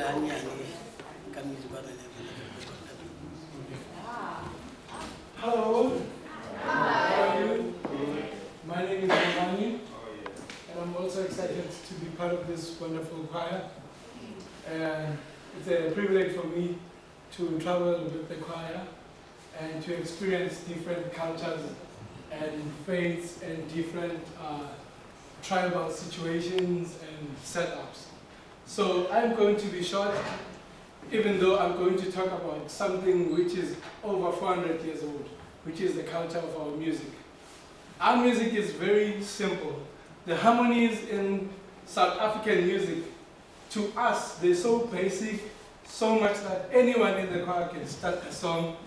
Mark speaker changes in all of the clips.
Speaker 1: Hello. How are you? My name is Bongani, and I'm also excited to be part of this wonderful choir. And it's a privilege for me to travel with the choir and to experience different cultures and faiths and different tribal situations and setups. So I'm going to be short, even though I'm going to talk about something which is over 400 years old, which is the culture of our music. Our music is very simple. The harmonies in South African music, to us, they're so basic, so much that anyone in the choir can start a song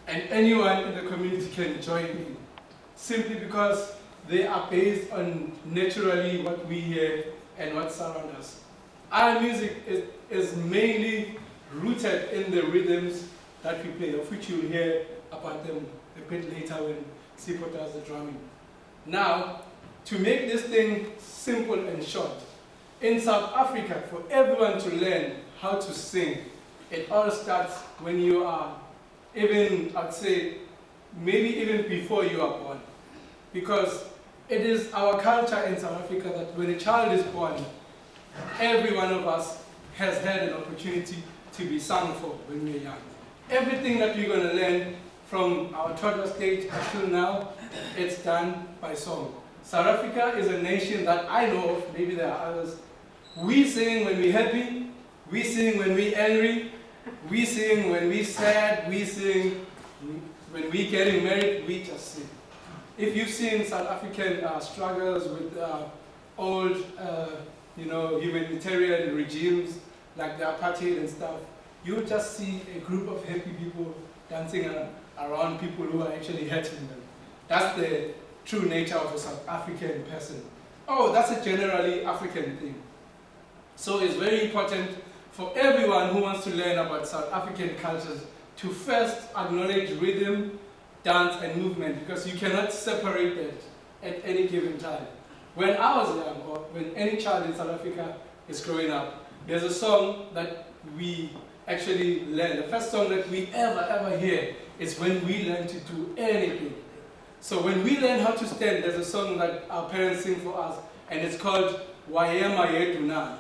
Speaker 1: and anyone in the community can join in, simply because they are based on naturally what we hear and what surrounds us. Our music is mainly rooted in the rhythms that we play, of which you'll hear about them a bit later when Sipho does the drumming. Now, to make this thing simple and short, in South Africa, for everyone to learn how to sing, it all starts when you are even, I'd say, maybe even before you are born. Because it is our culture in South Africa that when a child is born, every one of us has had an opportunity to be sung for when we're young. Everything that we're going to learn from our toddler stage until now, it's done by song. South Africa is a nation that I know of, maybe there are others. We sing when we're happy, we sing when we're angry, we sing when we're sad, we sing when we're getting married, we just sing. If you've seen South African struggles with old humanitarian regimes like the apartheid and stuff, you just see a group of happy people dancing around people who are actually hurting them. That's the true nature of a South African person. Oh, that's a generally African thing. So it's very important for everyone who wants to learn about South African cultures to first acknowledge rhythm, dance, and movement, because you cannot separate that at any given time. When I was young, or when any child in South Africa is growing up, there's a song that we actually learn. The first song that we ever hear is when we learn to do anything. So when we learn how to stand, there's a song that our parents sing for us, and it's called Wayema Yeduna.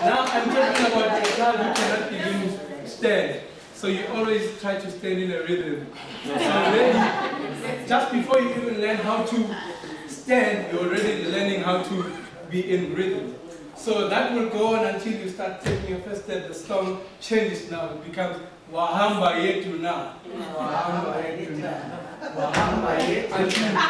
Speaker 1: Now I'm talking about a child who cannot even stand. So you always try to stand in a rhythm. So then, just before you even learn how to stand, you're already learning how to be in rhythm. So that will go on until you start taking your first step. The song changes now. It becomes Wahamba Yetu Na. Wahamba Yetu Na. Wahamba Yetu Na.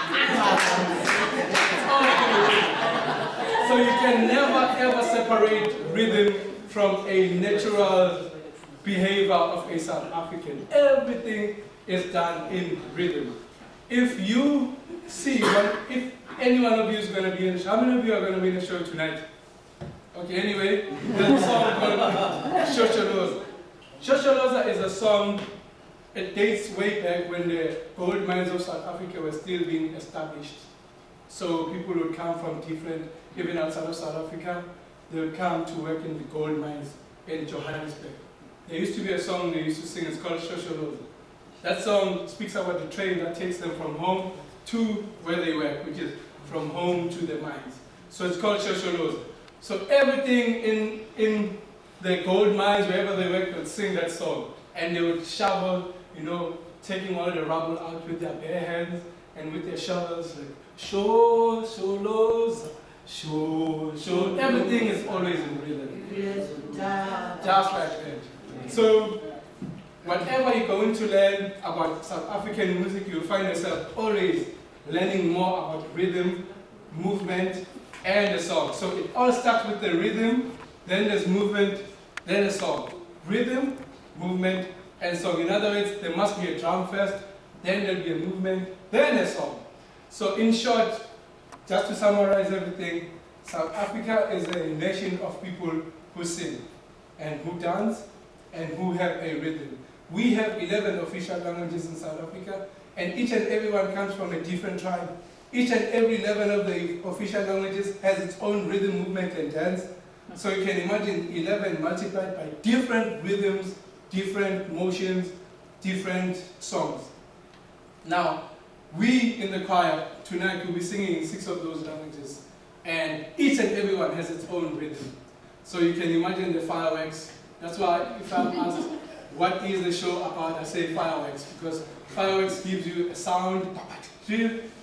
Speaker 1: So you can never ever separate rhythm from a natural behavior of a South African. Everything is done in rhythm. If you see, if any one of you is going to be in the show, how many of you are going to be in the show tonight? Okay, anyway, there's a song called Shosholoza. Shosholoza is a song, it dates way back when the gold mines of South Africa were still being established. So people would come from different, even outside of South Africa, they would come to work in the gold mines in Johannesburg. There used to be a song they used to sing, it's called Shosholoza. That song speaks about the train that takes them from home to where they work, which is from home to the mines. So it's called Shosholoza. So everything in the gold mines, wherever they work, would sing that song. And they would shovel, taking all the rubble out with their bare hands and with their shovels, like, Shosholoza, Sho. Everything is always in rhythm. Just like that. So, whatever you're going to learn about South African music, you'll find yourself always learning more about rhythm, movement, and the song. So it all starts with the rhythm, then there's movement, then a song. Rhythm, movement, and song. In other words, there must be a drum first, then there'll be a movement, then a song. So in short, just to summarize everything, South Africa is a nation of people who sing, and who dance, and who have a rhythm. We have 11 official languages in South Africa, and each and every one comes from a different tribe. each and every level of the official languages has its own rhythm, movement, and dance. So you can imagine 11 multiplied by different rhythms, different motions, different songs. Now, we in the choir tonight will be singing in 6 of those languages, and each and every one has its own rhythm. So you can imagine the fireworks. That's why if I'm asked, what is the show about, I say fireworks, because fireworks gives you a sound,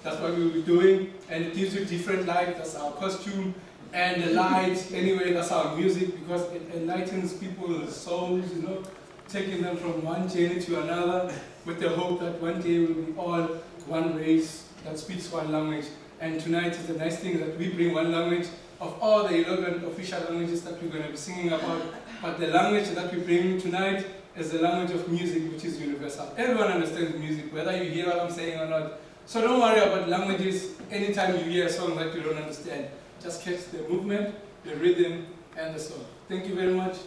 Speaker 1: that's what we will be doing, and it gives you different light, that's our costume, and the light, anyway, that's our music, because it enlightens people's souls, you know, taking them from one journey to another, with the hope that one day we'll be all one race that speaks one language. And tonight is the nice thing that we bring one language of all the 11 official languages that we're going to be singing about, but the language that we bring tonight is the language of music, which is universal. Everyone understands music, whether you hear what I'm saying or not. So don't worry about languages. Anytime you hear a song that you don't understand, just catch the movement, the rhythm, and the song. Thank you very much.